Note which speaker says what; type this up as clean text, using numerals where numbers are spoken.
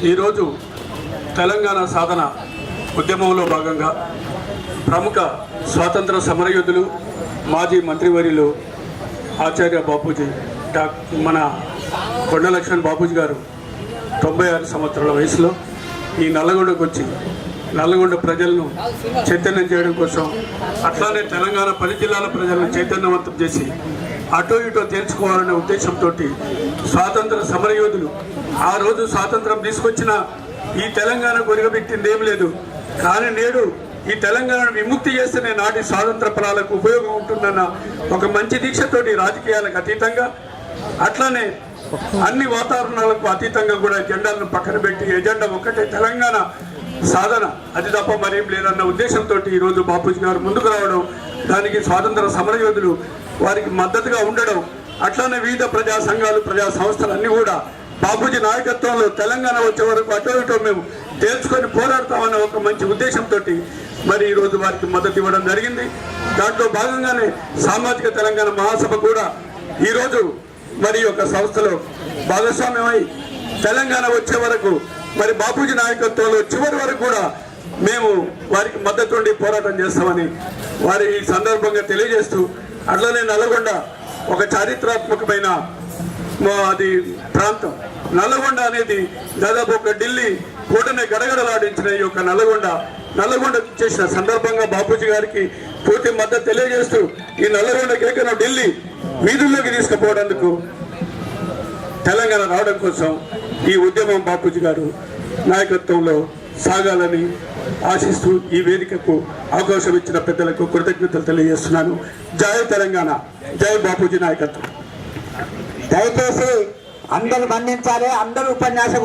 Speaker 1: ఈరోజు తెలంగాణ సాధన ఉద్యమంలో భాగంగా ప్రముఖ స్వాతంత్ర సమరయోధులు మాజీ మంత్రివర్యులు ఆచార్య బాపూజీ మన కొండ లక్ష్మణ్ బాపూజీ గారు 96 సంవత్సరాల వయసులో ఈ నల్లగొండకు వచ్చి నల్లగొండ ప్రజలను చైతన్యం చేయడం కోసం, అట్లానే తెలంగాణ 10 జిల్లాల ప్రజలను చైతన్యవంతం చేసి అటో ఇటో తేల్చుకోవాలనే ఉద్దేశంతో స్వాతంత్ర సమరయోధులు ఆ రోజు స్వాతంత్రం తీసుకొచ్చిన ఈ తెలంగాణ గొరిగబెట్టింది ఏం లేదు. కానీ నేడు ఈ తెలంగాణను విముక్తి చేస్తేనే నాటి స్వాతంత్ర ఫలాలకు ఉపయోగం ఉంటుందన్న ఒక మంచి దీక్షతోటి రాజకీయాలకు అతీతంగా, అట్లానే అన్ని వాతావరణాలకు అతీతంగా కూడా జెండాలను పక్కన పెట్టి ఎజెండా ఒక్కటే తెలంగాణ సాధన, అది తప్ప మరేం లేదన్న ఉద్దేశంతో ఈరోజు బాపూజీ గారు ముందుకు రావడం, దానికి స్వాతంత్ర సమరయోధులు వారికి మద్దతుగా ఉండడం, అట్లానే వివిధ ప్రజా సంఘాలు ప్రజా సంస్థలు అన్నీ కూడా బాపూజీ నాయకత్వంలో తెలంగాణ వచ్చే వరకు అటో ఇటో మేము తేల్చుకొని పోరాడతామన్న ఒక మంచి ఉద్దేశంతో మరి ఈరోజు వారికి మద్దతు ఇవ్వడం జరిగింది. దాంట్లో భాగంగానే సామాజిక తెలంగాణ మహాసభ కూడా ఈరోజు మరి ఒక సంస్థలో భాగస్వామ్యమై తెలంగాణ వచ్చే వరకు మరి బాపూజీ నాయకత్వంలో చివరి వరకు కూడా మేము వారికి మద్దతు ఉండి పోరాటం చేస్తామని వారి ఈ సందర్భంగా తెలియజేస్తూ, అట్లనే నల్లగొండ ఒక చారిత్రాత్మకమైన అది ప్రాంతం. నల్లగొండ అనేది దాదాపు ఒక ఢిల్లీ కోటనే గడగడలాడించిన ఈ యొక్క నల్లగొండ చేసిన సందర్భంగా బాపూజీ గారికి పూర్తి మద్దతు తెలియజేస్తూ ఈ నల్లగొండ కేకను ఢిల్లీ వీధుల్లోకి తీసుకుపోవడానికి తెలంగాణ రావడం కోసం ఈ ఉద్యమం బాపూజీ గారు నాయకత్వంలో సాగాలని ఆశిస్తూ ఈ వేదికకు అవకాశం ఇచ్చిన పెద్దలకు కృతజ్ఞతలు తెలియజేస్తున్నాను. జై తెలంగాణ, జై బాపూజీ నాయకత్వం.
Speaker 2: దయచేసి అందరూ మన్నించాలి. అందరూ ఉపన్యాసం